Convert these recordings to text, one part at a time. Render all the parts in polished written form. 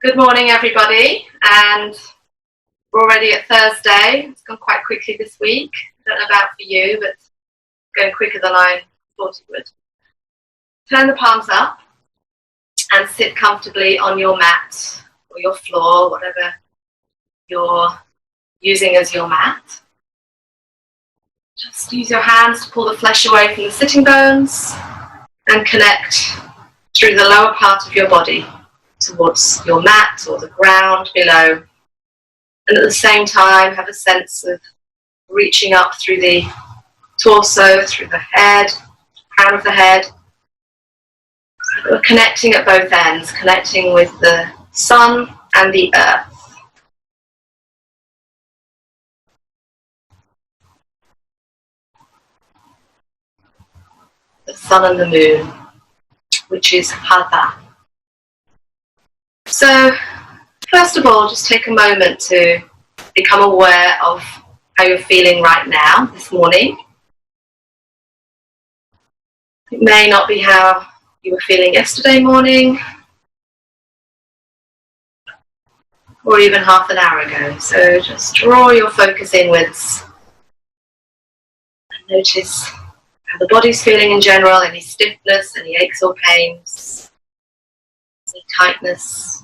Good morning, everybody, and we're already at Thursday. It's gone quite quickly this week. I don't know about for you, but it's going quicker than I thought it would. Turn the palms up and sit comfortably on your mat or your floor, whatever you're using as your mat. Just use your hands to pull the flesh away from the sitting bones and connect through the lower part of your body towards your mat or the ground below, and at the same time have a sense of reaching up through the torso, through the head, crown of the head. So we're connecting at both ends, connecting with the sun and the earth. The sun and the moon, which is Hatha. So, first of all, just take a moment to become aware of how you're feeling right now, this morning. It may not be how you were feeling yesterday morning, or even half an hour ago. So just draw your focus inwards and notice how the body's feeling in general, any stiffness, any aches or pains, any tightness,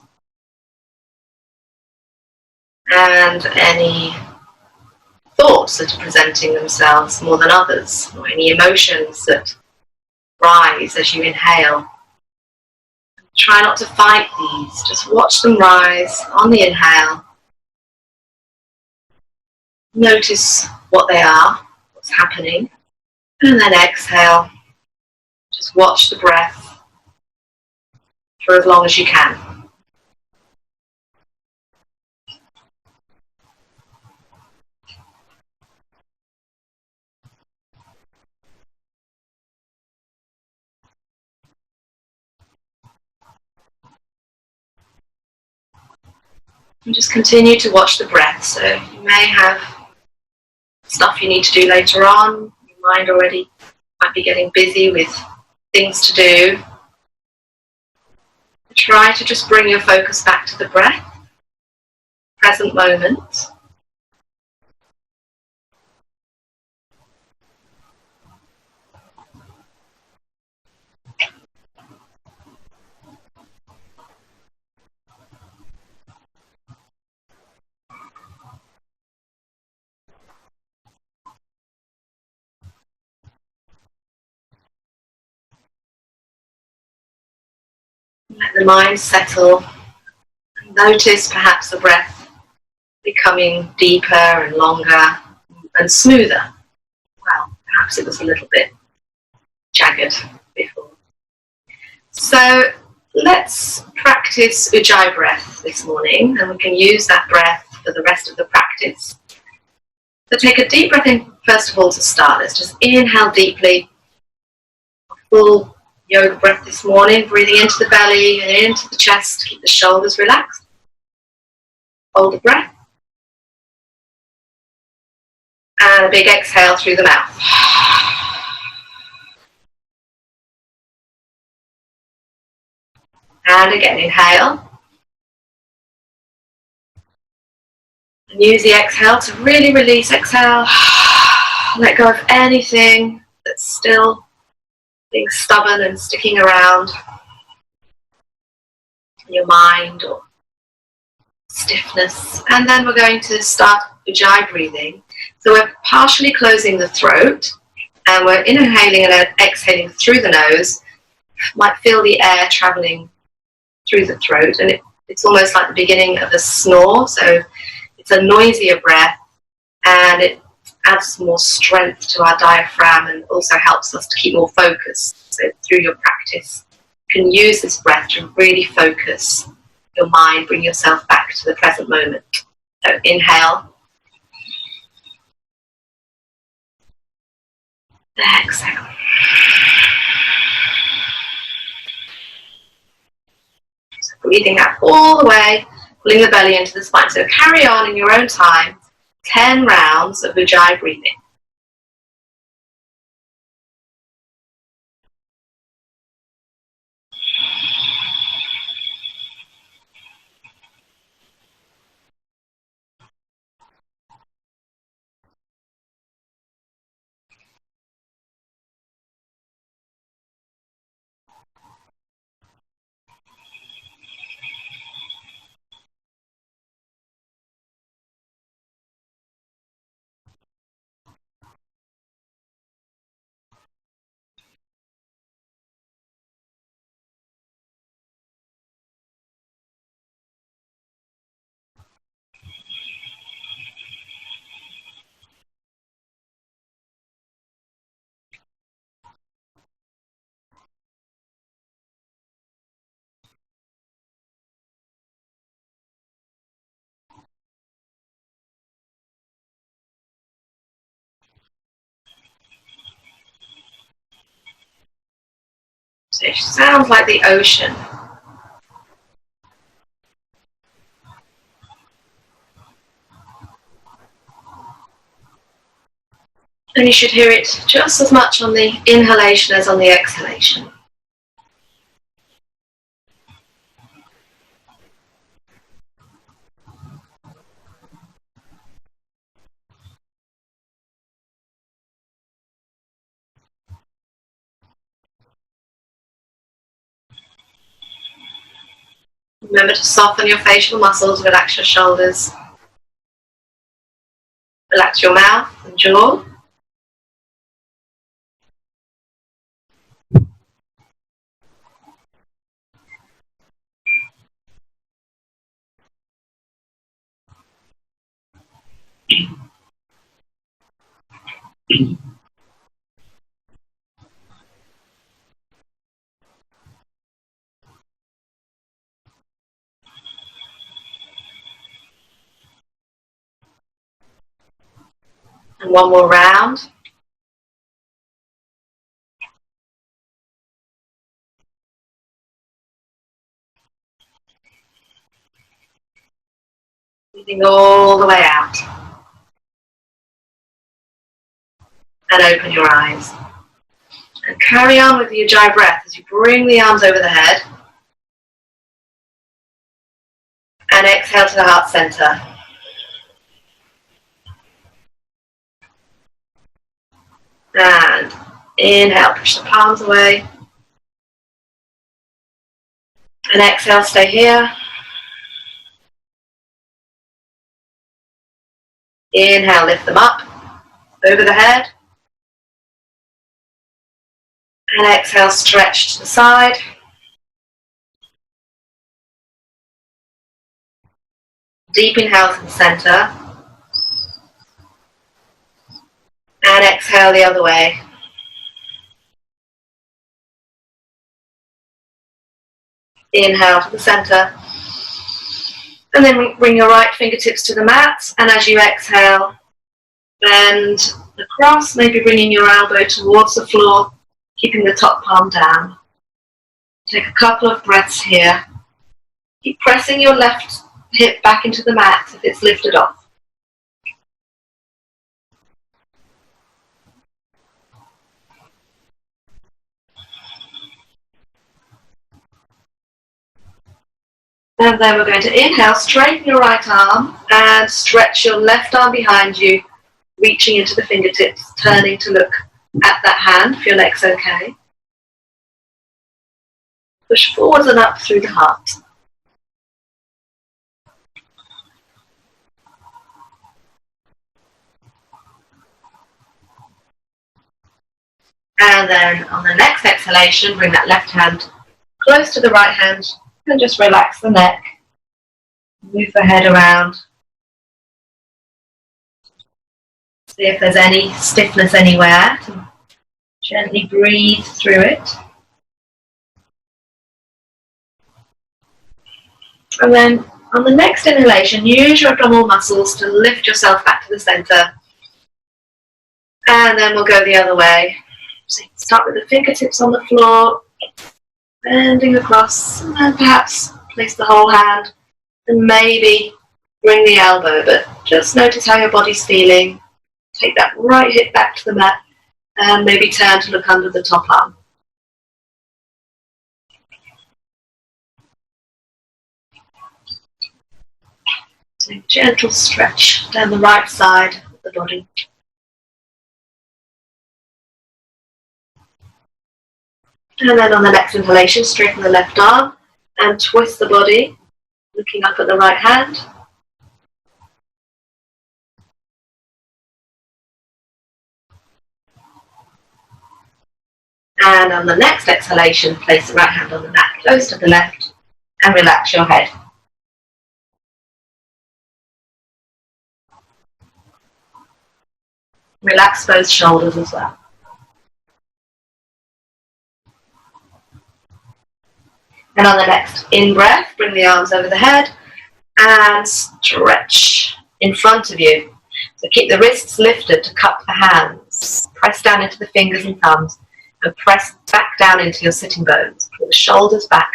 and any thoughts that are presenting themselves more than others, or any emotions that rise as you inhale. Try not to fight these, just watch them rise on the inhale. Notice what they are, what's happening, and then exhale. Just watch the breath for as long as you can. And just continue to watch the breath. So you may have stuff you need to do later on. Your mind already might be getting busy with things to do. Try to just bring your focus back to the breath, present moment. Let the mind settle. Notice perhaps the breath becoming deeper and longer and smoother. Well, perhaps it was a little bit jagged before. So let's practice Ujjayi breath this morning, and we can use that breath for the rest of the practice. So take a deep breath in first of all to start. Let's just inhale deeply. Full yoga breath this morning, breathing into the belly and into the chest. Keep the shoulders relaxed. Hold the breath. And a big exhale through the mouth. And again, inhale. And use the exhale to really release. Exhale. Let go of anything that's still being stubborn and sticking around in your mind or stiffness. And then we're going to start Ujjayi breathing. So we're partially closing the throat and we're inhaling and exhaling through the nose. You might feel the air traveling through the throat, and it's almost like the beginning of a snore. So it's a noisier breath, and it adds more strength to our diaphragm and also helps us to keep more focused. So through your practice, you can use this breath to really focus your mind, bring yourself back to the present moment. So inhale. Exhale. So breathing out all the way, pulling the belly into the spine. So carry on in your own time, 10 rounds of Ujjayi breathing. So it sounds like the ocean. And you should hear it just as much on the inhalation as on the exhalation. Remember to soften your facial muscles, relax your shoulders, relax your mouth and jaw. And one more round. Breathing all the way out. And open your eyes. And carry on with the Ujjayi breath as you bring the arms over the head. And exhale to the heart center. And inhale, push the palms away. And exhale, stay here. Inhale, lift them up, over the head. And exhale, stretch to the side. Deep inhale to the center. And exhale the other way. Inhale to the center. And then bring your right fingertips to the mat. And as you exhale, bend across, maybe bringing your elbow towards the floor, keeping the top palm down. Take a couple of breaths here. Keep pressing your left hip back into the mat if it's lifted off. And then we're going to inhale, straighten your right arm and stretch your left arm behind you, reaching into the fingertips, turning to look at that hand if your leg's okay. Push forwards and up through the heart. And then on the next exhalation, bring that left hand close to the right hand and just relax the neck. Move the head around. See if there's any stiffness anywhere. Gently breathe through it. And then on the next inhalation, use your abdominal muscles to lift yourself back to the center. And then we'll go the other way. So you can start with the fingertips on the floor, bending across, and then perhaps place the whole hand and maybe bring the elbow, but just notice how your body's feeling. Take that right hip back to the mat and maybe turn to look under the top arm. So gentle stretch down the right side of the body. And then on the next inhalation, straighten the left arm and twist the body, looking up at the right hand. And on the next exhalation, place the right hand on the mat close to the left and relax your head. Relax both shoulders as well. And on the next in-breath, bring the arms over the head and stretch in front of you. So keep the wrists lifted to cup the hands. Press down into the fingers and thumbs. and press back down into your sitting bones. Pull the shoulders back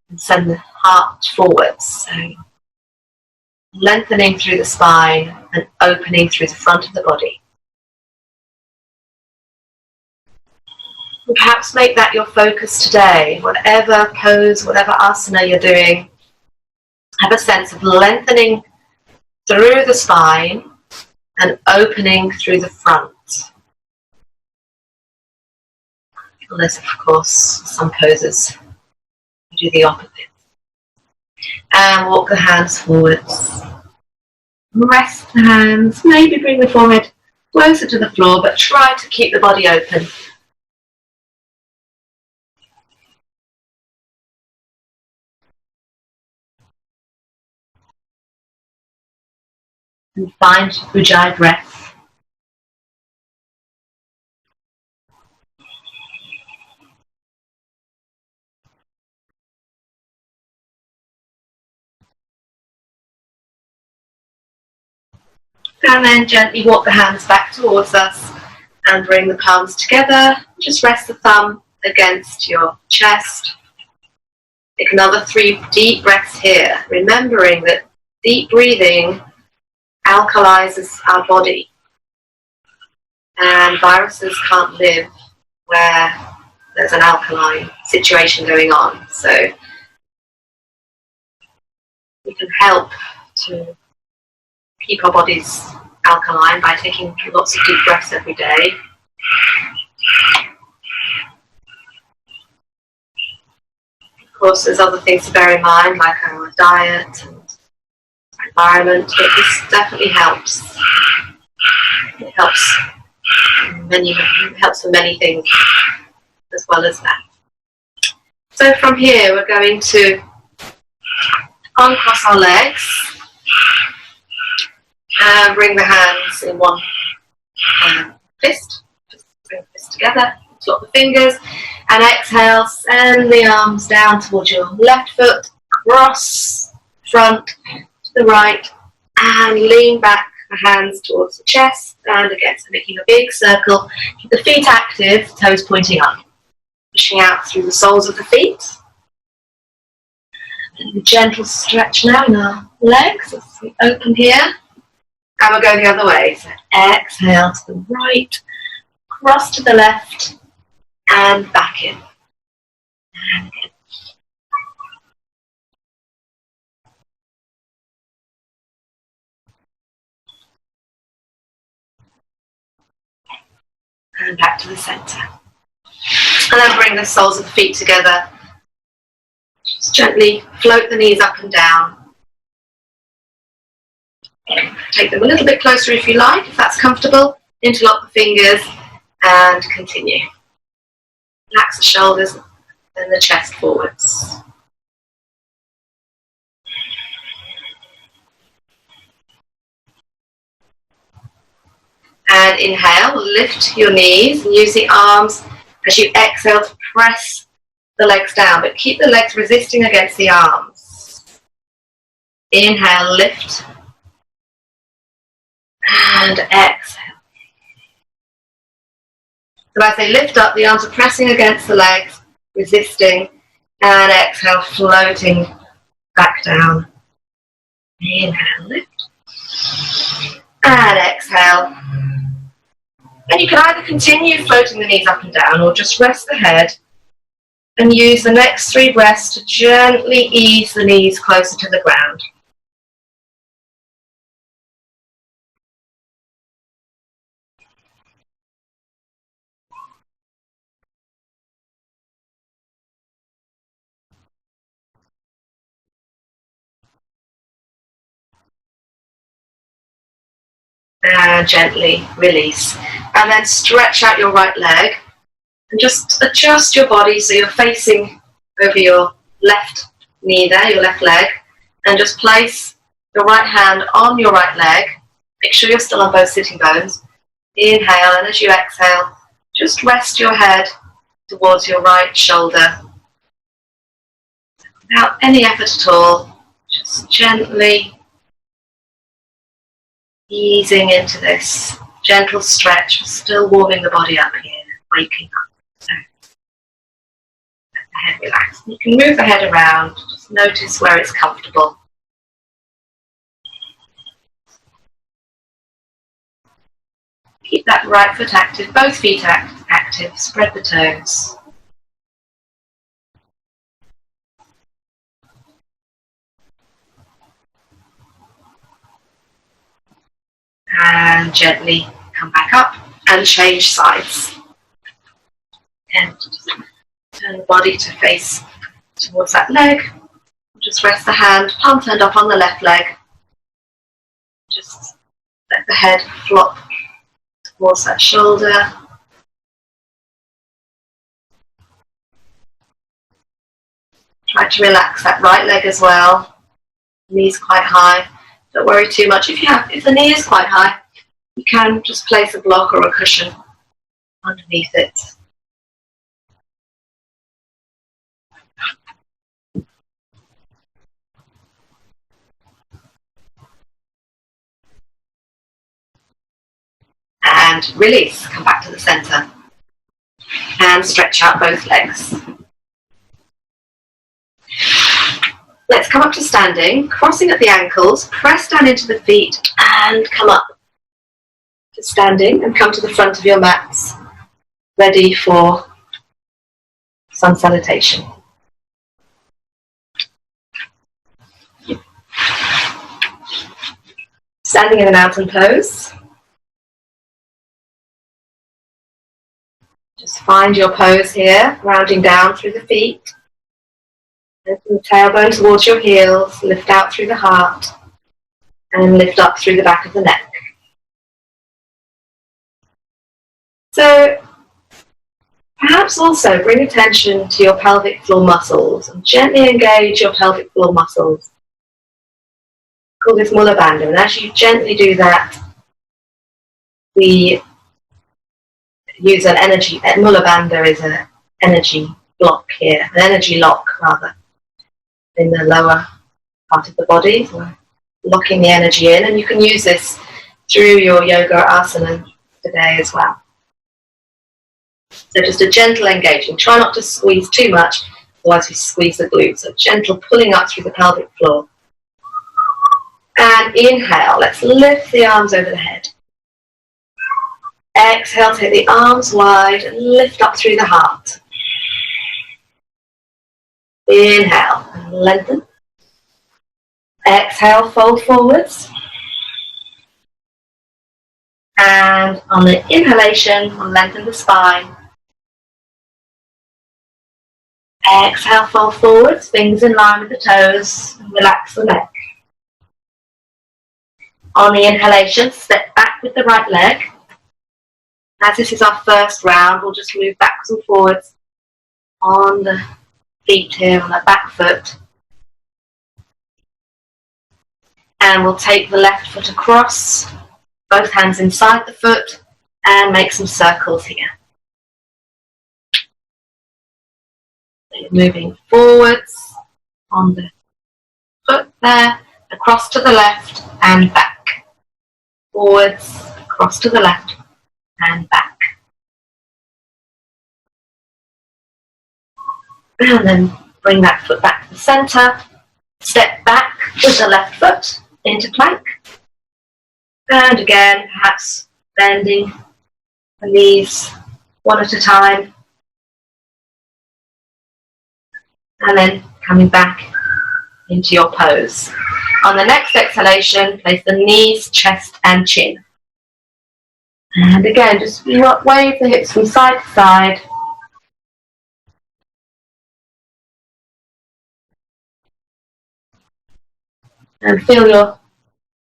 and send the heart forwards. So lengthening through the spine and opening through the front of the body. And perhaps make that your focus today. Whatever pose, whatever asana you're doing, have a sense of lengthening through the spine and opening through the front. Unless, of course, some poses you do the opposite. And walk the hands forwards. Rest the hands, maybe bring the forehead closer to the floor, but try to keep the body open. And find Ujjayi breath. And then gently walk the hands back towards us and bring the palms together. Just rest the thumb against your chest. Take another 3 deep breaths here, remembering that deep breathing alkalizes our body. And viruses can't live where there's an alkaline situation going on. So we can help to keep our bodies alkaline by taking lots of deep breaths every day. Of course, there's other things to bear in mind, like our diet and our environment, but this definitely helps. It helps for many things as well as that. So from here, we're going to uncross our legs and bring the hands in one fist. Just bring the fist together, lock the fingers, and exhale, send the arms down towards your left foot, cross front to the right, and lean back the hands towards the chest, and again, so making a big circle. Keep the feet active, toes pointing up. Pushing out through the soles of the feet. And a gentle stretch now in our legs as we open here. And we'll go the other way. So exhale to the right, cross to the left, and back in. And again. And back to the center. And then bring the soles of the feet together. Just gently float the knees up and down. Take them a little bit closer if you like, if that's comfortable. Interlock the fingers and continue. Relax the shoulders and the chest forwards. And inhale, lift your knees and use the arms as you exhale to press the legs down, but keep the legs resisting against the arms. Inhale, lift. And exhale. So as they lift up, the arms are pressing against the legs, resisting, and exhale, floating back down. Inhale, lift. And exhale. And you can either continue floating the knees up and down or just rest the head and use the next 3 breaths to gently ease the knees closer to the ground. And gently release. And then stretch out your right leg and just adjust your body so you're facing over your left knee there, your left leg, and just place your right hand on your right leg. Make sure you're still on both sitting bones. Inhale, and as you exhale, just rest your head towards your right shoulder. Without any effort at all, just gently easing into this gentle stretch, still warming the body up here, waking up. So let the head relax. You can move the head around, just notice where it's comfortable. Keep that right foot active, both feet active, spread the toes. And gently come back up and change sides. And just turn the body to face towards that leg. Just rest the hand, palm turned up on the left leg. Just let the head flop towards that shoulder. Try to relax that right leg as well. Knees quite high. Don't worry too much. If the knee is quite high, you can just place a block or a cushion underneath it. And release. Come back to the center. And stretch out both legs. Let's come up to standing, crossing at the ankles, press down into the feet and come up to standing and come to the front of your mats, ready for sun salutation. Standing in a mountain pose. Just find your pose here, grounding down through the feet. Open the tailbone towards your heels, lift out through the heart, and lift up through the back of the neck. So, perhaps also bring attention to your pelvic floor muscles and gently engage your pelvic floor muscles. Call this Mula Bandha, and as you gently do that, we use an energy. Mula Bandha is an energy block here, an energy lock rather, in the lower part of the body. So we're locking the energy in, and you can use this through your yoga asana today as well. So just a gentle engaging. Try not to squeeze too much, otherwise we squeeze the glutes. So gentle pulling up through the pelvic floor. And inhale, let's lift the arms over the head. Exhale, take the arms wide and lift up through the heart. Inhale and lengthen. Exhale, fold forwards. And on the inhalation, we'll lengthen the spine. Exhale, fold forwards, fingers in line with the toes, and relax the neck. On the inhalation, step back with the right leg. As this is our first round, we'll just move backwards and forwards on the feet here, on the back foot. And we'll take the left foot across, both hands inside the foot, and make some circles here. Moving forwards on the foot there, across to the left and back. Forwards, across to the left and back. And then bring that foot back to the center. Step back with the left foot into plank. And again, perhaps bending the knees one at a time. And then coming back into your pose. On the next exhalation, place the knees, chest and chin. And again, just wave the hips from side to side. And feel your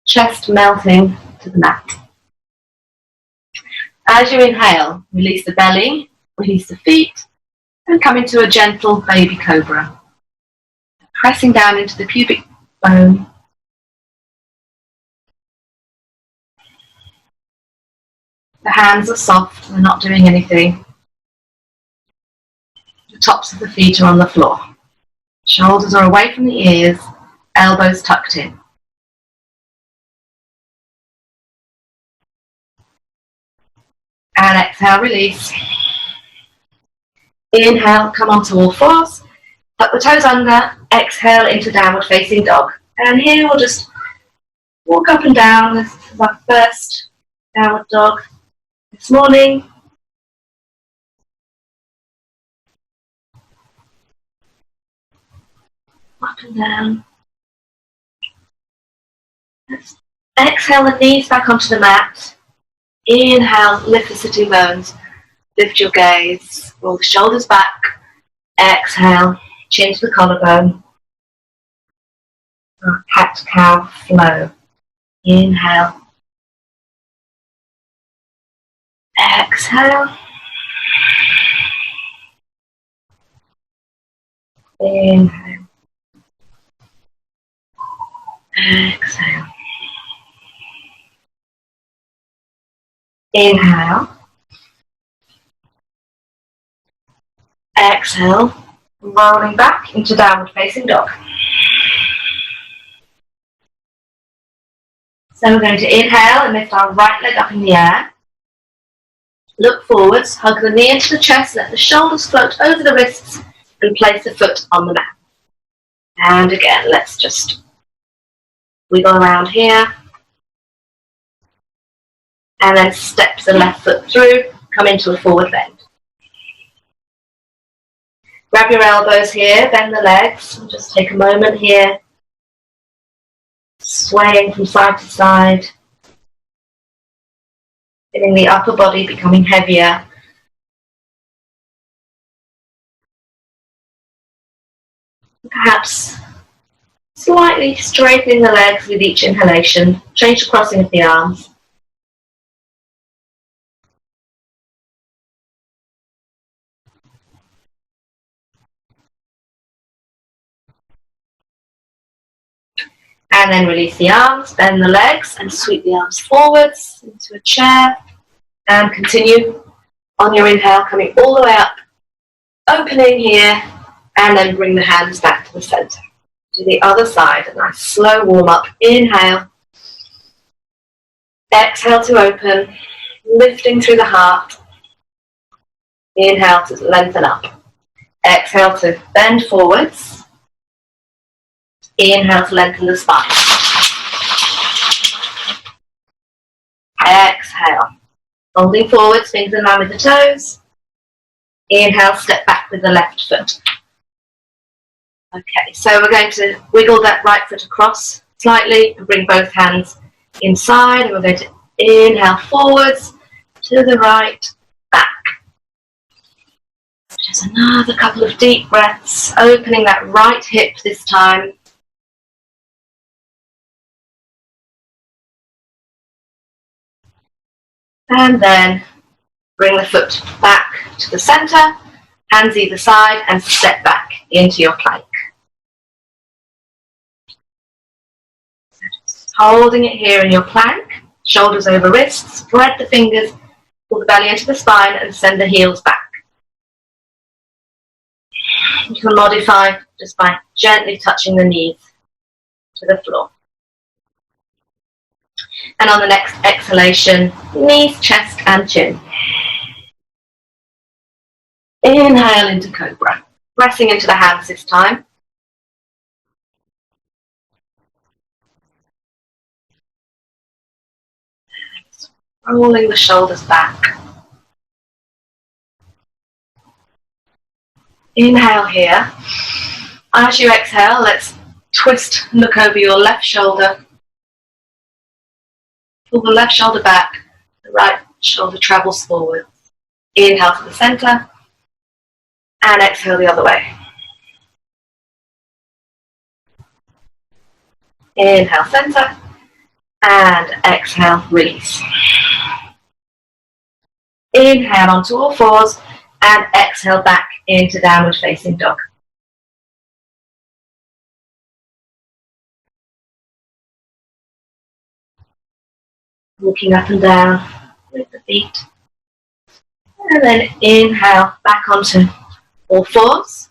chest melting to the mat. As you inhale, release the belly, release the feet, and come into a gentle baby cobra. Pressing down into the pubic bone. The hands are soft, they're not doing anything. The tops of the feet are on the floor. Shoulders are away from the ears, elbows tucked in. And exhale, release. Inhale, come onto all fours. Tuck the toes under. Exhale into downward facing dog. And here we'll just walk up and down. This is our first downward dog this morning. Up and down. Let's exhale the knees back onto the mat. Inhale, lift the sitting bones. Lift your gaze. Roll the shoulders back. Exhale, chin to the collarbone. Cat-cow flow. Inhale. Exhale. Inhale. Exhale. Inhale. Exhale. Rolling back into downward facing dog. So we're going to inhale and lift our right leg up in the air. Look forwards, hug the knee into the chest, let the shoulders float over the wrists and place the foot on the mat. And again, let's just wiggle around here. And then step the left foot through, come into a forward bend. Grab your elbows here, bend the legs, and just take a moment here, swaying from side to side, feeling the upper body becoming heavier. Perhaps slightly straightening the legs with each inhalation, change the crossing of the arms. And then release the arms, bend the legs and sweep the arms forwards into a chair. And continue on your inhale, coming all the way up, opening here, and then bring the hands back to the center. To the other side, a nice slow warm up. Inhale. Exhale to open, lifting through the heart. Inhale to lengthen up. Exhale to bend forwards. Inhale to lengthen the spine. Exhale. Folding forwards, fingers in line with the toes. Inhale, step back with the left foot. Okay, so we're going to wiggle that right foot across slightly and bring both hands inside. And we're going to inhale forwards to the right, back. Just another couple of deep breaths, opening that right hip this time. And then bring the foot back to the center, hands either side, and step back into your plank. Holding it here in your plank, shoulders over wrists, spread the fingers, pull the belly into the spine, and send the heels back. You can modify just by gently touching the knees to the floor. And on the next exhalation, knees, chest, and chin. Inhale into Cobra, pressing into the hands this time. Rolling the shoulders back. Inhale here. As you exhale, let's twist and look over your left shoulder. Pull the left shoulder back, the right shoulder travels forward. Inhale to the center, and exhale the other way. Inhale, center, and exhale, release. Inhale onto all fours, and exhale back into downward facing dog. Walking up and down with the feet. And then inhale back onto all fours.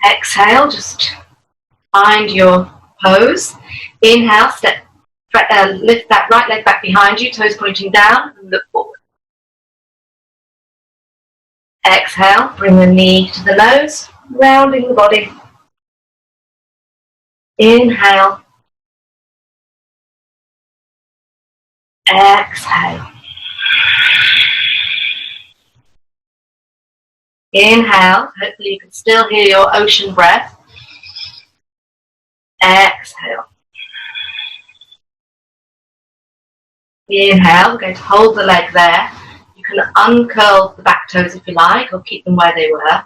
Exhale, just find your pose. Inhale, lift that right leg back behind you, toes pointing down, and look forward. Exhale, bring the knee to the nose, rounding the body. Inhale. Exhale. Inhale. Hopefully you can still hear your ocean breath. Exhale. Inhale. We're going to hold the leg there. You can uncurl the back toes if you like, or keep them where they were.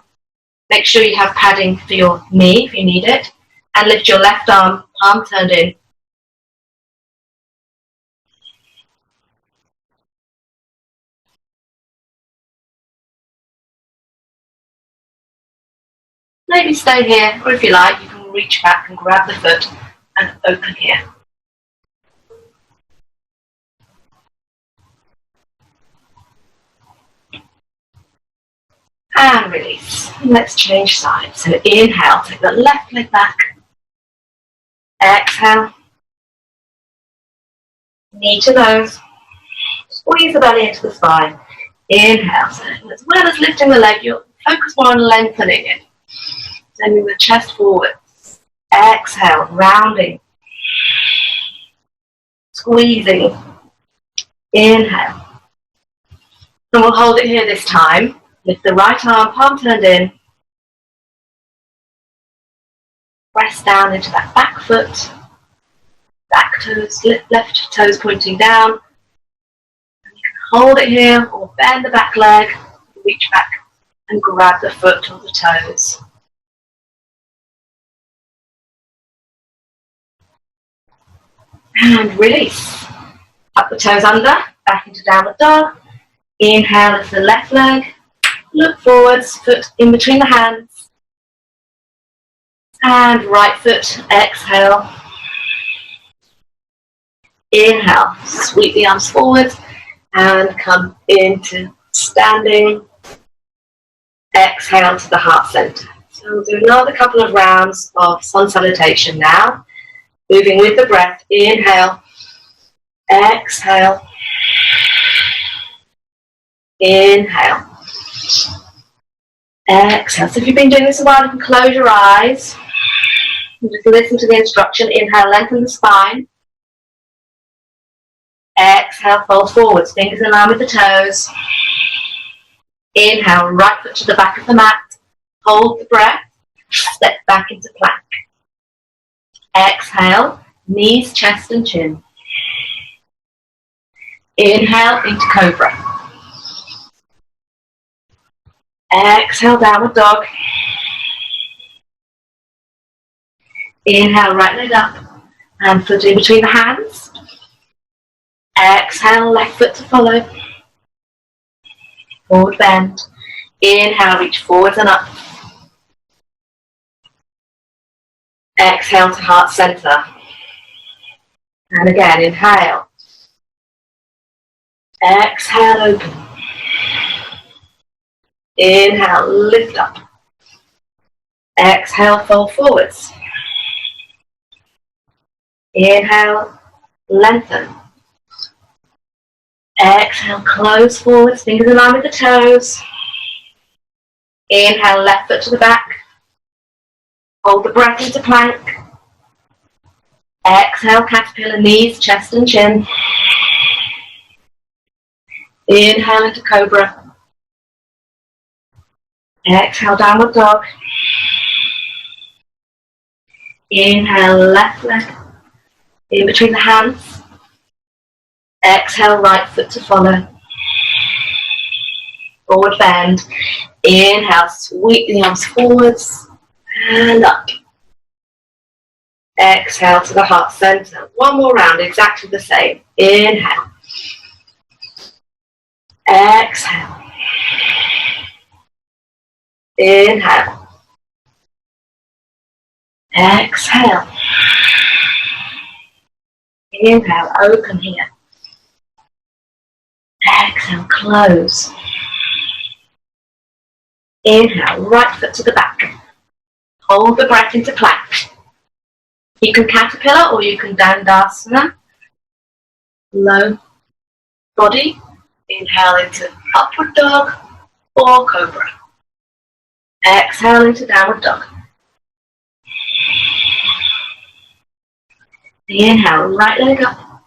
Make sure you have padding for your knee if you need it. And lift your left arm, palm turned in. Maybe stay here, or if you like, you can reach back and grab the foot and open here. And release. And let's change sides. So inhale, take the left leg back. Exhale. Knee to nose. Squeeze the belly into the spine. Inhale. So as well as lifting the leg, you'll focus more on lengthening it. Sending the chest forward. Exhale, rounding. Squeezing. Inhale. And we'll hold it here this time. Lift the right arm, palm turned in. Press down into that back foot. Back toes, left toes pointing down. And you can hold it here or bend the back leg. Reach back and grab the foot or the toes. And release. Tuck the toes under, back into downward dog. Inhale, lift the left leg. Look forwards, foot in between the hands. And right foot, exhale. Inhale, sweep the arms forward and come into standing. Exhale to the heart center. So we'll do another couple of rounds of sun salutation now. Moving with the breath. Inhale. Exhale. Inhale. Exhale. So if you've been doing this a while, you can close your eyes. And just listen to the instruction. Inhale, lengthen the spine. Exhale, fold forwards. Fingers in line with the toes. Inhale, right foot to the back of the mat. Hold the breath. Step back into plank. Exhale, knees, chest and chin. Inhale into cobra. Exhale, downward dog. Inhale, right leg up and foot in between the hands. Exhale, left foot to follow. Forward bend. Inhale, reach forwards and up. Exhale to heart center. And again, inhale. Exhale, open. Inhale, lift up. Exhale, fold forwards. Inhale, lengthen. Exhale, close forwards, fingers in line with the toes. Inhale, left foot to the back. Hold the breath into plank. Exhale, caterpillar, knees, chest and chin. Inhale into cobra. Exhale, downward dog. Inhale, left leg in between the hands. Exhale, right foot to follow. Forward bend. Inhale, sweep the arms forwards and up. Exhale to the heart center. One more round, exactly the same. Inhale. Exhale. Inhale. Exhale. Inhale, open here. Exhale, close. Inhale, right foot to the back. Hold the breath into plank. You can caterpillar or you can dandasana. Low body. Inhale into upward dog or cobra. Exhale into downward dog. Inhale, right leg up,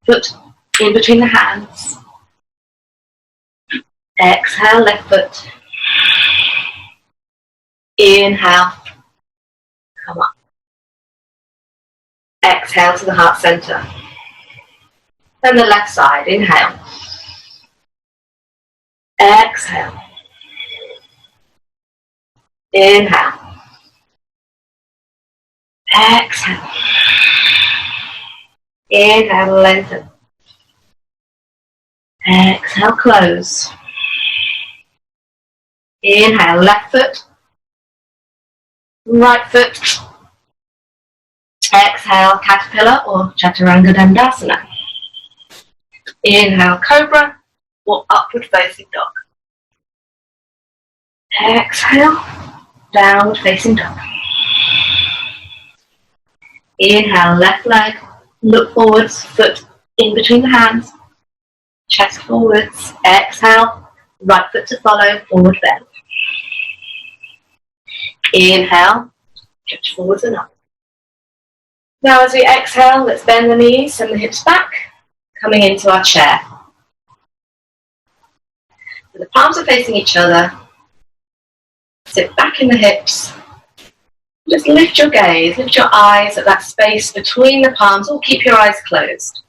foot in between the hands. Exhale, left foot. Inhale, come up. Exhale to the heart center. Then the left side, inhale. Exhale. Inhale. Exhale. Inhale, lengthen. Exhale, close. Inhale, left foot. Right foot. Exhale, caterpillar or chaturanga dandasana. Inhale, cobra or upward facing dog. Exhale, downward facing dog. Inhale, left leg, look forwards, foot in between the hands, chest forwards. Exhale, right foot to follow, forward bend. Inhale, stretch forwards and up. Now as we exhale, let's bend the knees and the hips back, coming into our chair. So the palms are facing each other. Sit back in the hips. Just lift your gaze, lift your eyes at that space between the palms, or keep your eyes closed.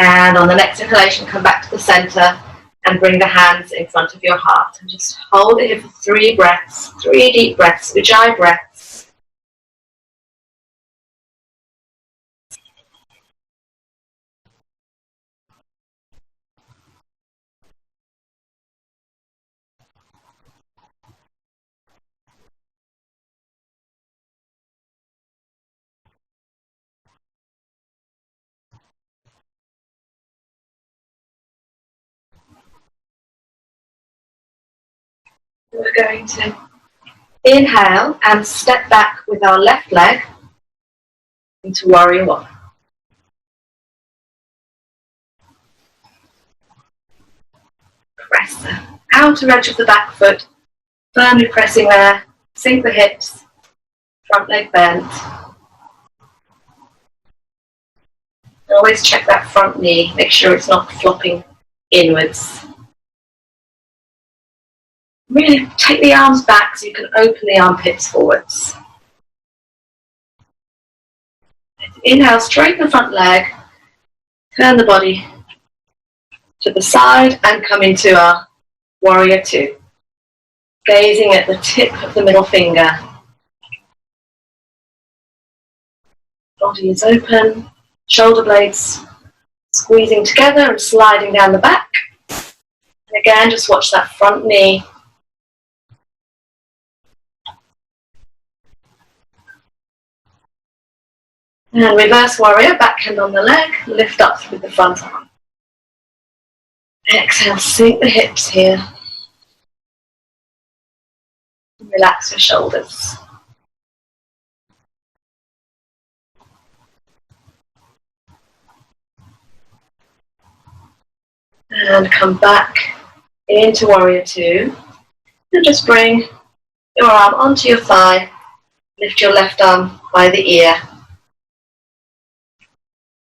And on the next inhalation, come back to the center and bring the hands in front of your heart. And just hold it here for 3 breaths, 3 deep breaths, Ujjayi breaths. We're going to inhale and step back with our left leg into warrior one. Press the outer edge of the back foot, firmly pressing there, sink the hips, front leg bent. Always check that front knee, make sure it's not flopping inwards. Really take the arms back so you can open the armpits forwards. Inhale, straighten the front leg, turn the body to the side and come into our warrior two. Gazing at the tip of the middle finger. Body is open, shoulder blades squeezing together and sliding down the back. And again, just watch that front knee. And reverse warrior, back hand on the leg, lift up with the front arm. Exhale, sink the hips here. Relax your shoulders. And come back into warrior two. And just bring your arm onto your thigh. Lift your left arm by the ear.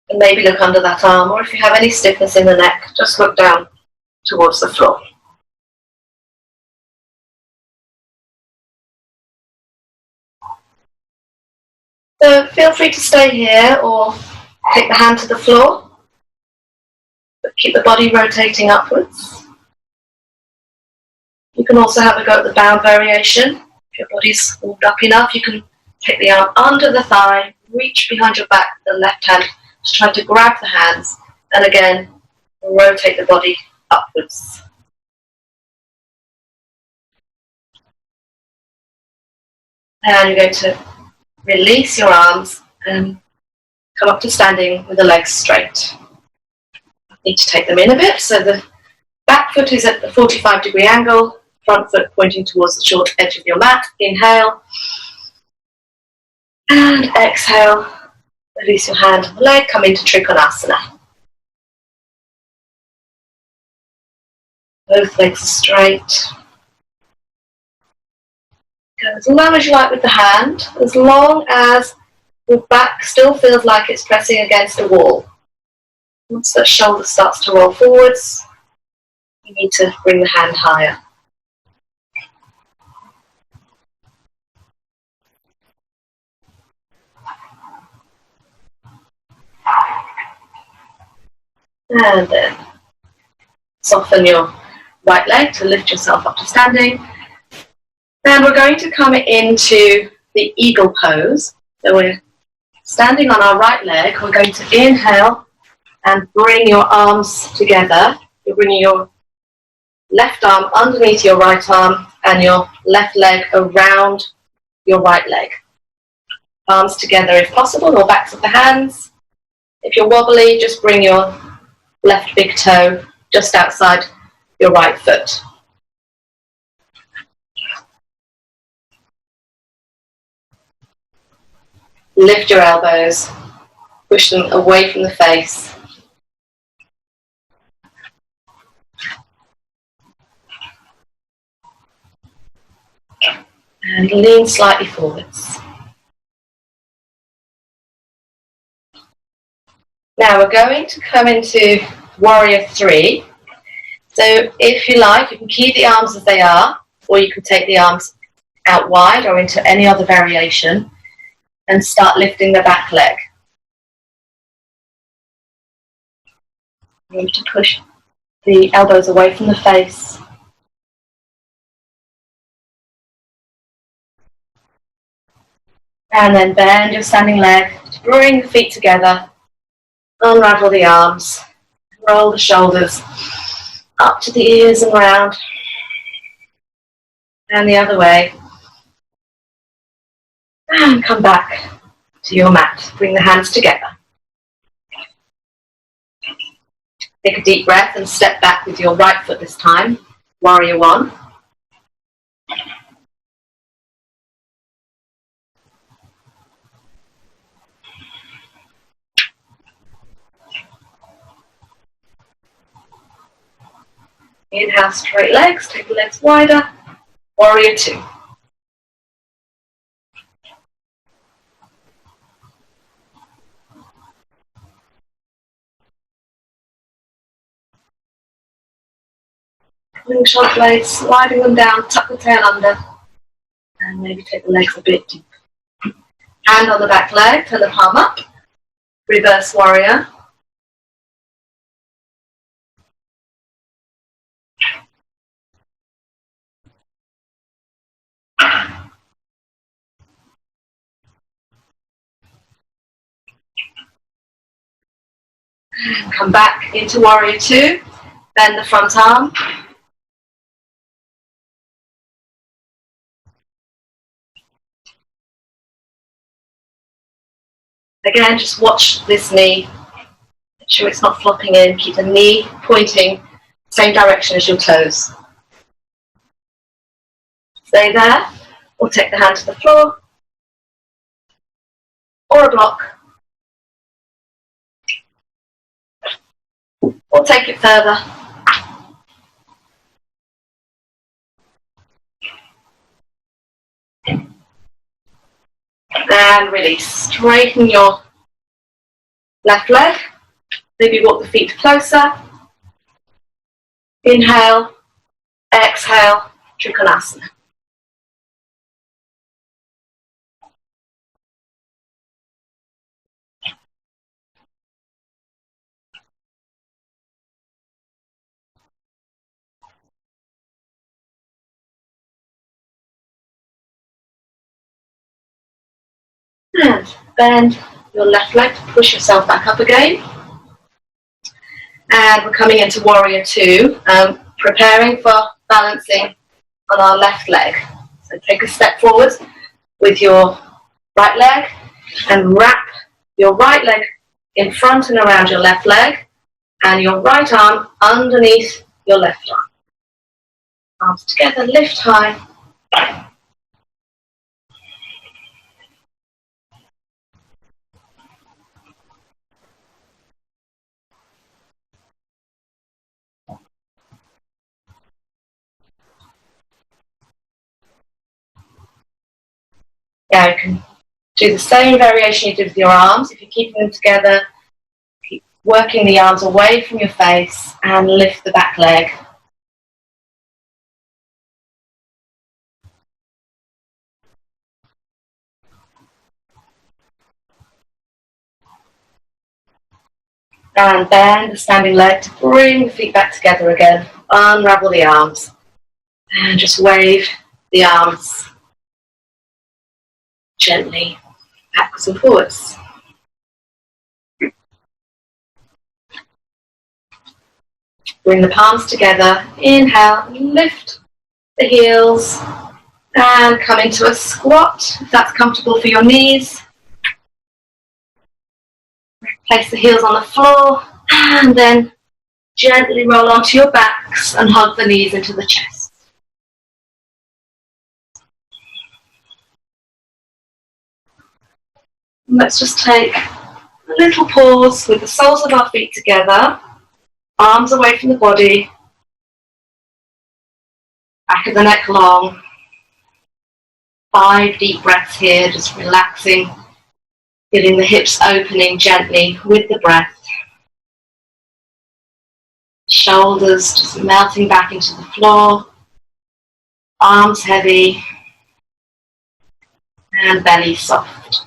And maybe look under that arm, or if you have any stiffness in the neck, just look down towards the floor. So feel free to stay here or take the hand to the floor, but keep the body rotating upwards. You can also have a go at the bound variation. If your body's warmed up enough, you can take the arm under the thigh, reach behind your back, the left hand, just try to grab the hands, and again, rotate the body upwards. And you're going to release your arms and come up to standing with the legs straight. You need to take them in a bit so the Back foot is at the 45-degree angle, front foot pointing towards the short edge of your mat. Inhale. And exhale. Release your hand on the leg, come into Trikonasana. Both legs are straight. Go as low as you like with the hand, as long as your back still feels like it's pressing against a wall. Once that shoulder starts to roll forwards, you need to bring the hand higher. And then soften your right leg to lift yourself up to standing. And we're going to come into the eagle pose. So we're standing on our right leg. We're going to inhale and bring your arms together. You're bringing your left arm underneath your right arm and your left leg around your right leg. Arms together if possible, or backs of the hands. If you're wobbly, just bring your left big toe just outside your right foot. Lift your elbows, push them away from the face. And lean slightly forwards. Now we're going to come into Warrior 3. So if you like, you can keep the arms as they are, or you can take the arms out wide or into any other variation and start lifting the back leg. You need to push the elbows away from the face. And then bend your standing leg to bring the feet together. Unravel the arms. Roll the shoulders up to the ears and round. And the other way. And come back to your mat. Bring the hands together. Take a deep breath and step back with your right foot this time. Warrior 1. Inhale, straight legs, take the legs wider. Warrior 2. Slingshot blades, sliding them down, tuck the tail under, and maybe take the legs a bit deep. Hand on the back leg, turn the palm up. Reverse warrior. Come back into Warrior 2, bend the front arm. Again, just watch this knee. Make sure it's not flopping in. Keep the knee pointing same direction as your toes. Stay there, or take the hand to the floor, or a block. Or take it further. And release. Straighten your left leg. Maybe walk the feet closer. Inhale, exhale, Trikonasana. And bend your left leg to push yourself back up again. And we're coming into Warrior 2, preparing for balancing on our left leg. So take a step forward with your right leg and wrap your right leg in front and around your left leg and your right arm underneath your left arm. Arms together, lift high. Now you can do the same variation you did with your arms. If you're keeping them together, keep working the arms away from your face and lift the back leg. And bend the standing leg to bring the feet back together again. Unravel the arms. And just wave the arms gently backwards and forwards. Bring the palms together. Inhale, lift the heels. And come into a squat, if that's comfortable for your knees. Place the heels on the floor. And then gently roll onto your backs and hug the knees into the chest. Let's just take a little pause with the soles of our feet together, arms away from the body, back of the neck long. 5 deep breaths here, just relaxing, feeling the hips opening gently with the breath. Shoulders just melting back into the floor, arms heavy, and belly soft.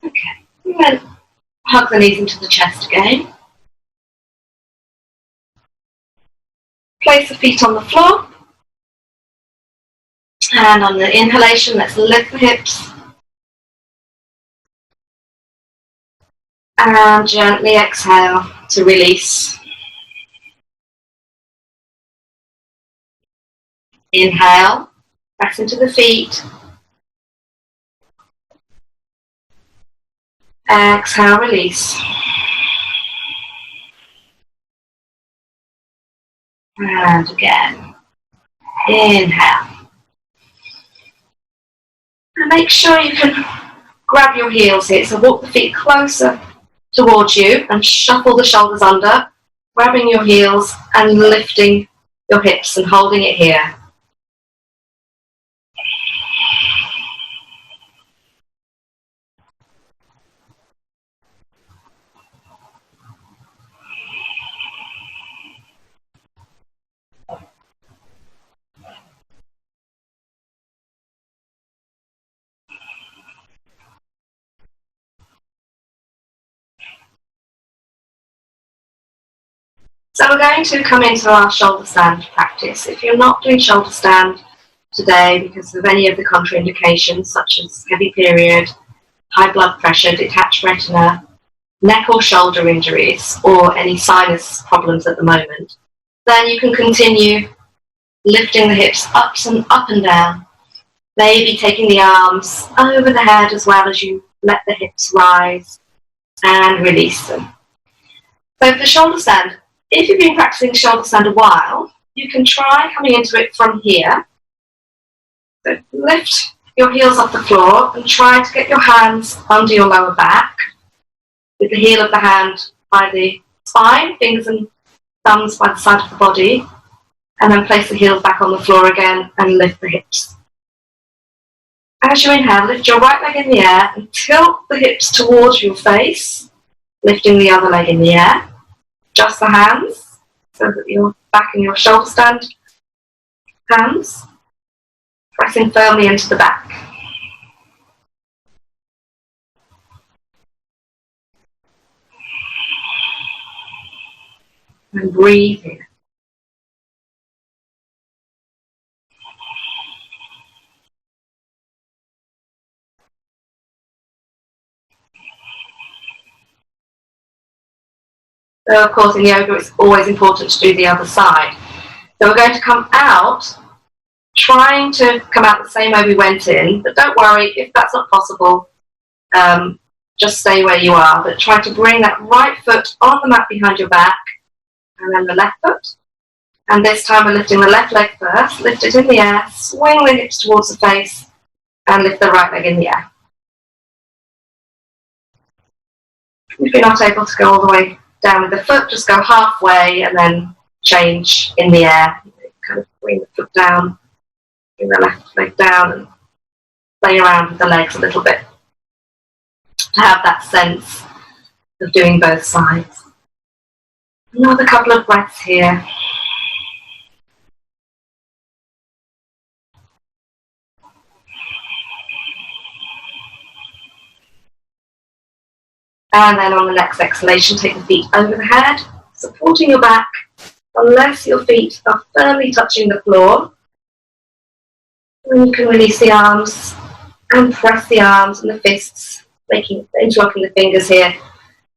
Okay, and then hug the knees into the chest again. Place the feet on the floor. And on the inhalation, let's lift the hips. And gently exhale to release. Inhale, press into the feet. Exhale, release. And again. Inhale. And make sure you can grab your heels here. So walk the feet closer towards you and shuffle the shoulders under, grabbing your heels and lifting your hips and holding it here. So we're going to come into our shoulder stand practice. If you're not doing shoulder stand today because of any of the contraindications such as heavy period, high blood pressure, detached retina, neck or shoulder injuries, or any sinus problems at the moment, then you can continue lifting the hips up and down, maybe taking the arms over the head as well as you let the hips rise and release them. So for the shoulder stand, if you've been practicing shoulder stand a while, you can try coming into it from here. So lift your heels off the floor and try to get your hands under your lower back with the heel of the hand by the spine, fingers and thumbs by the side of the body, and then place the heels back on the floor again and lift the hips. As you inhale, lift your right leg in the air and tilt the hips towards your face, lifting the other leg in the air. Just the hands, so that you're back in your shoulder stand hands, pressing firmly into the back. And breathe in. So of course in yoga it's always important to do the other side. So we're going to come out, trying to come out the same way we went in, but don't worry if that's not possible, just stay where you are, but try to bring that right foot on the mat behind your back, and then the left foot. And this time we're lifting the left leg first, lift it in the air, swing the hips towards the face, and lift the right leg in the air. If you're not able to go all the way down with the foot, just go halfway and then change in the air. Kind of bring the foot down, bring the left leg down, and play around with the legs a little bit to have that sense of doing both sides. Another couple of breaths here. And then on the next exhalation, take the feet over the head, supporting your back, unless your feet are firmly touching the floor. And you can release the arms and press the arms and the fists, interlocking the fingers here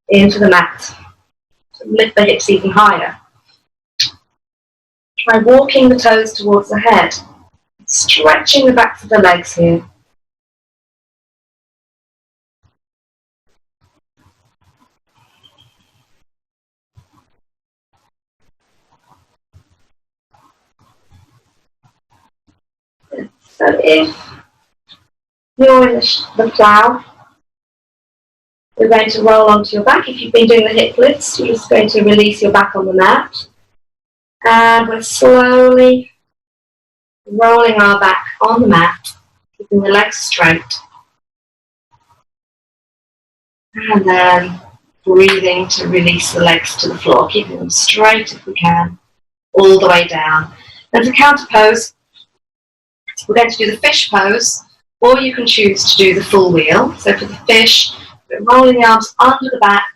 into the mat. So lift the hips even higher. Try walking the toes towards the head, stretching the backs of the legs here. So if you're in the plough, you're going to roll onto your back. If you've been doing the hip lifts, you're just going to release your back on the mat. And we're slowly rolling our back on the mat, keeping the legs straight. And then breathing to release the legs to the floor, keeping them straight if we can, all the way down. And for counter pose, we're going to do the fish pose, or you can choose to do the full wheel. So for the fish, we're rolling the arms under the back,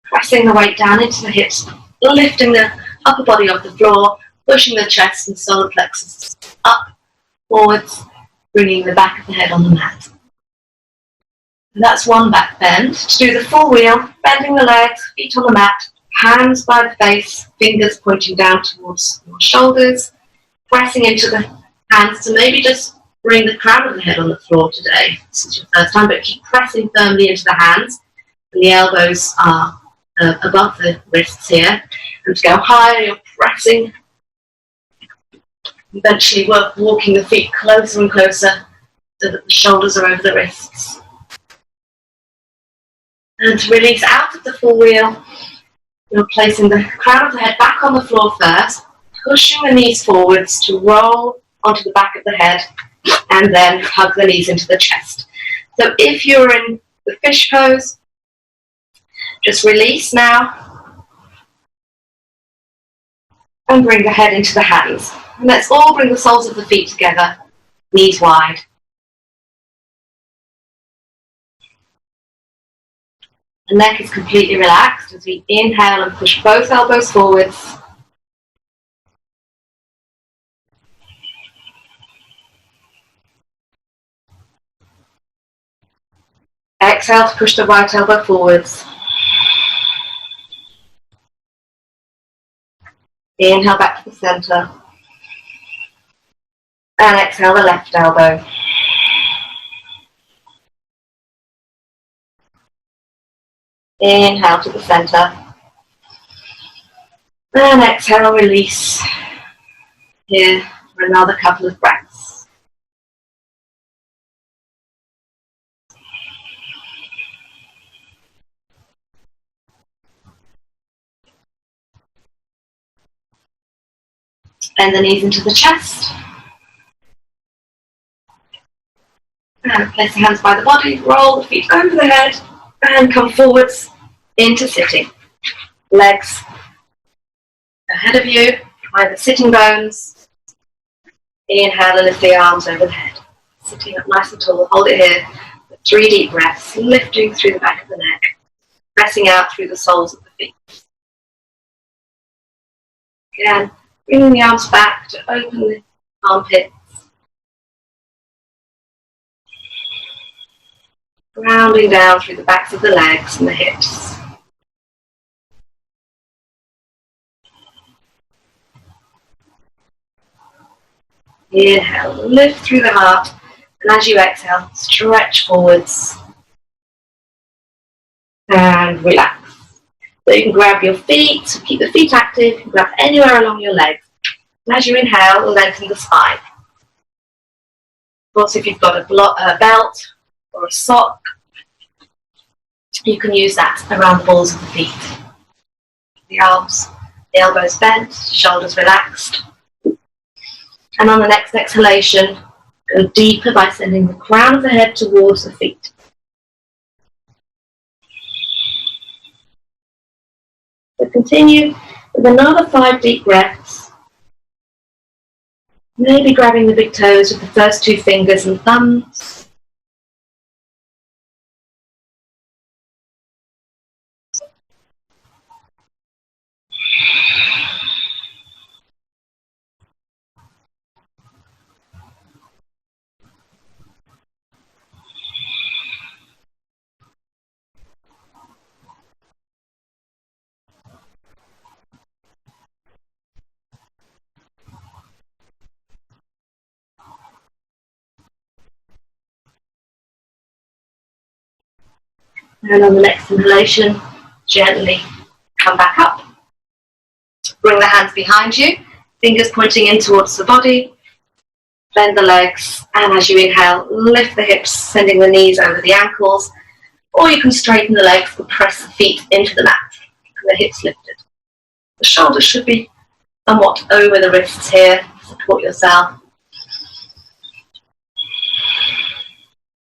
pressing the weight down into the hips, lifting the upper body off the floor, pushing the chest and solar plexus up, forwards, bringing the back of the head on the mat. And that's one back bend. To do the full wheel, bending the legs, feet on the mat, hands by the face, fingers pointing down towards your shoulders, pressing into the hands to maybe just bring the crown of the head on the floor today. This is your first time, but keep pressing firmly into the hands. And the elbows are above the wrists here. And to go higher, you're pressing. Eventually walking the feet closer and closer so that the shoulders are over the wrists. And to release out of the full wheel, you're placing the crown of the head back on the floor first, pushing the knees forwards to roll onto the back of the head, and then hug the knees into the chest. So if you're in the fish pose, just release now and bring the head into the hands. And let's all bring the soles of the feet together, knees wide. The neck is completely relaxed as we inhale and push both elbows forwards. Exhale to push the right elbow forwards. Inhale back to the center. And exhale the left elbow. Inhale to the center. And exhale, release. Here for another couple of breaths. Bend the knees into the chest. And place the hands by the body, roll the feet over the head, and come forwards into sitting. Legs ahead of you, behind the sitting bones. Inhale and lift the arms over the head. Sitting up nice and tall, hold it here. 3 deep breaths, lifting through the back of the neck, pressing out through the soles of the feet. Again, bringing the arms back to open the armpits. Grounding down through the backs of the legs and the hips. Inhale, lift through the heart. And as you exhale, stretch forwards. And relax. So you can grab your feet, keep the feet active, you can grab anywhere along your legs. And as you inhale, lengthen the spine. Of course, if you've got a belt or a sock, you can use that around the balls of the feet. The arms, the elbows bent, shoulders relaxed. And on the next exhalation, go deeper by sending the crown of the head towards the feet. So continue with another 5 deep breaths. Maybe grabbing the big toes with the first 2 fingers and thumbs. And on the next inhalation, gently come back up. Bring the hands behind you, fingers pointing in towards the body. Bend the legs, and as you inhale, lift the hips, sending the knees over the ankles. Or you can straighten the legs and press the feet into the mat, and the hips lifted. The shoulders should be somewhat over the wrists here. Support yourself.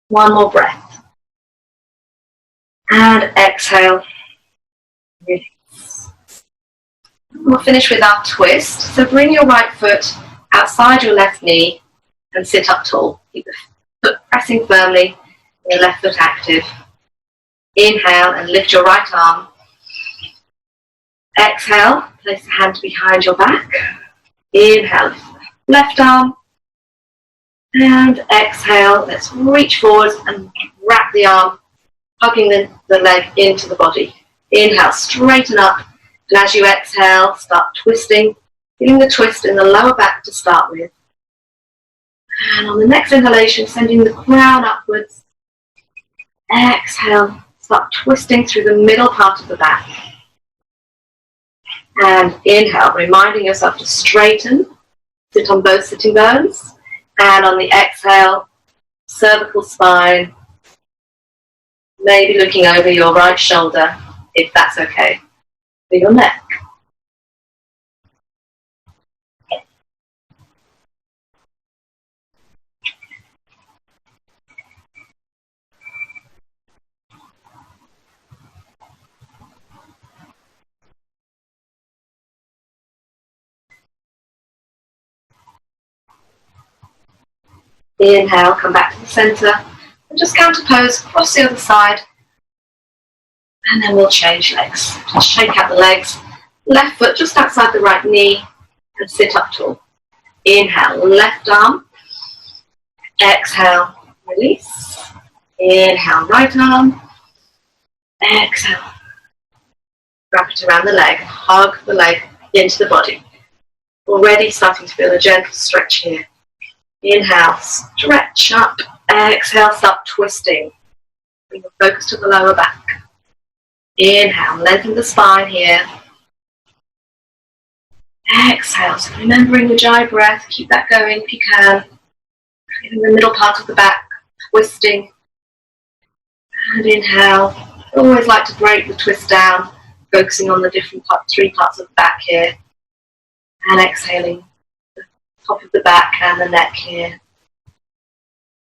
One more breath. And exhale. Release. We'll finish with our twist. So bring your right foot outside your left knee and sit up tall. Keep the foot pressing firmly, your left foot active. Inhale and lift your right arm. Exhale, place the hand behind your back. Inhale, left arm. And exhale, let's reach forward and wrap the arm, hugging the leg into the body. Inhale, straighten up. And as you exhale, start twisting, feeling the twist in the lower back to start with. And on the next inhalation, sending the crown upwards. Exhale, start twisting through the middle part of the back. And inhale, reminding yourself to straighten, sit on both sitting bones. And on the exhale, cervical spine, maybe looking over your right shoulder, if that's okay, for your neck. Inhale, come back to the center, and just counter pose, cross the other side, and then we'll change legs. Just shake out the legs, left foot just outside the right knee, and sit up tall. Inhale, left arm, exhale, release. Inhale, right arm, exhale. Wrap it around the leg, hug the leg into the body. Already starting to feel a gentle stretch here. Inhale, stretch up. Exhale, start twisting. Bring the focus to the lower back. Inhale, lengthen the spine here. Exhale, so remembering the Ujjayi breath, keep that going if you can. Feeling the middle part of the back, twisting. And inhale. I always like to break the twist down, focusing on the different 3 parts of the back here. And exhaling. Top of the back and the neck here.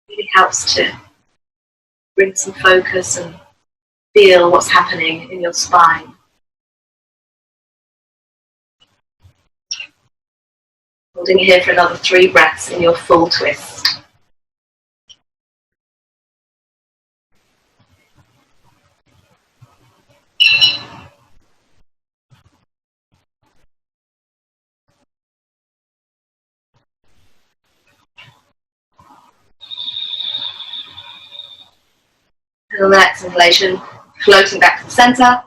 Really helps to bring some focus and feel what's happening in your spine. Holding here for another 3 breaths in your full twist. And on the next inhalation, floating back to the center.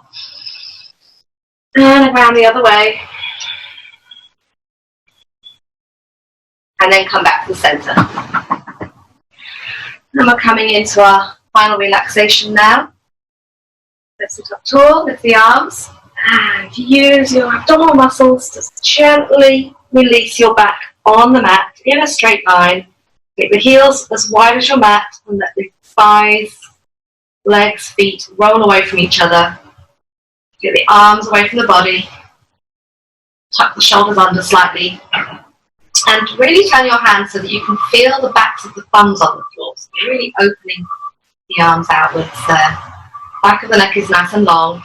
And around the other way. And then come back to the center. And we're coming into our final relaxation now. Let's sit up tall, lift the arms, and use your abdominal muscles to gently release your back on the mat in a straight line. Get the heels as wide as your mat and let the thighs, legs, feet roll away from each other. Get the arms away from the body. Tuck the shoulders under slightly. And really turn your hands so that you can feel the backs of the thumbs on the floor. So you're really opening the arms outwards there. Back of the neck is nice and long.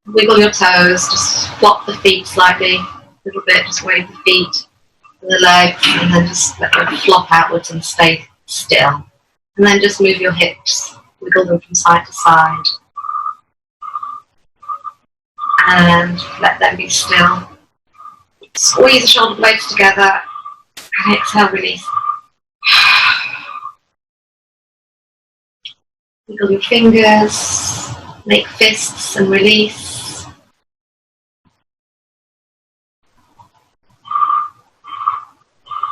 Wiggle your toes, just flop the feet slightly, a little bit, just wave the feet and the legs, and then just let them flop outwards and stay still. And then just move your hips, wiggle them from side to side. And let them be still. Squeeze the shoulder blades together and exhale, release. Wiggle your fingers, make fists and release.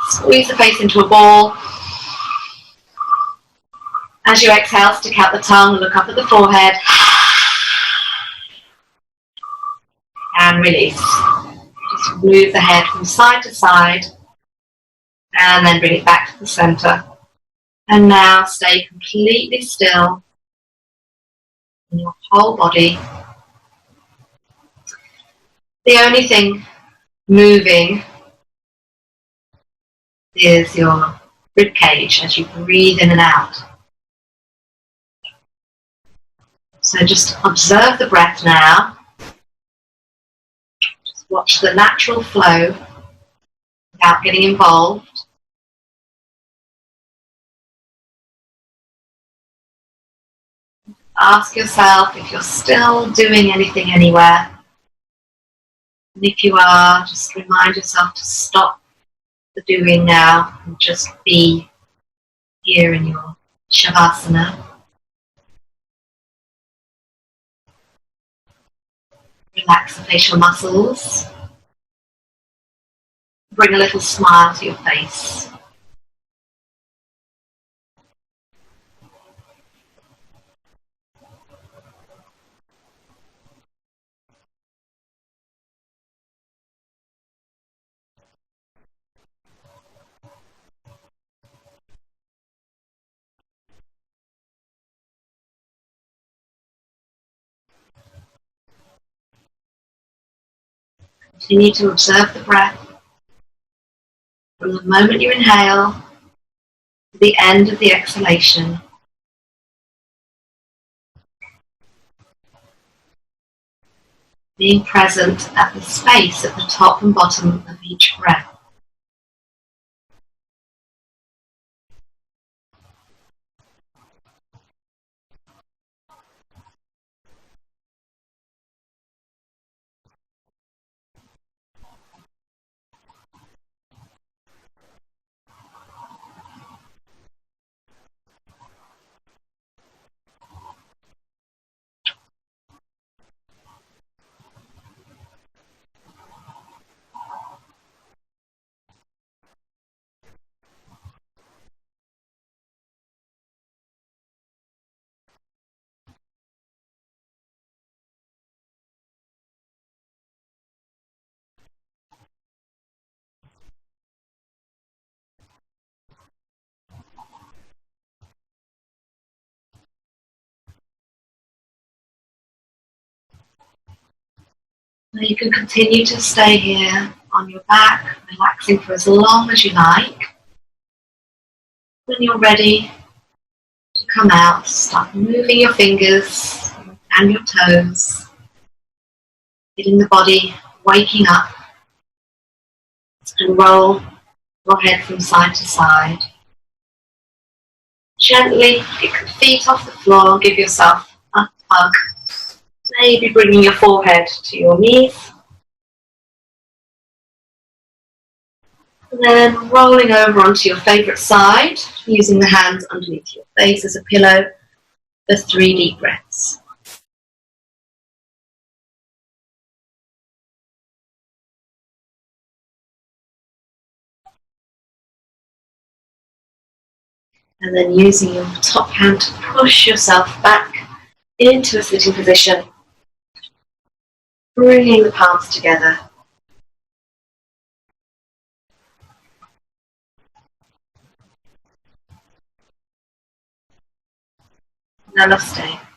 Squeeze the face into a ball. As you exhale, stick out the tongue, look up at the forehead. And release. Just move the head from side to side. And then bring it back to the center. And now stay completely still in your whole body. The only thing moving is your rib cage as you breathe in and out. So just observe the breath now. Just watch the natural flow without getting involved. Ask yourself if you're still doing anything anywhere. And if you are, just remind yourself to stop the doing now and just be here in your Savasana. Relax the facial muscles. Bring a little smile to your face. Continue to observe the breath from the moment you inhale to the end of the exhalation. Being present at the space at the top and bottom of each breath. Now you can continue to stay here on your back, relaxing for as long as you like. When you're ready to come out, start moving your fingers and your toes, getting the body waking up, and roll your head from side to side. Gently kick the feet off the floor, give yourself a hug. Maybe bringing your forehead to your knees. And then rolling over onto your favourite side, using the hands underneath your face as a pillow for 3 deep breaths. And then using your top hand to push yourself back into a sitting position, bringing the palms together. Namaste.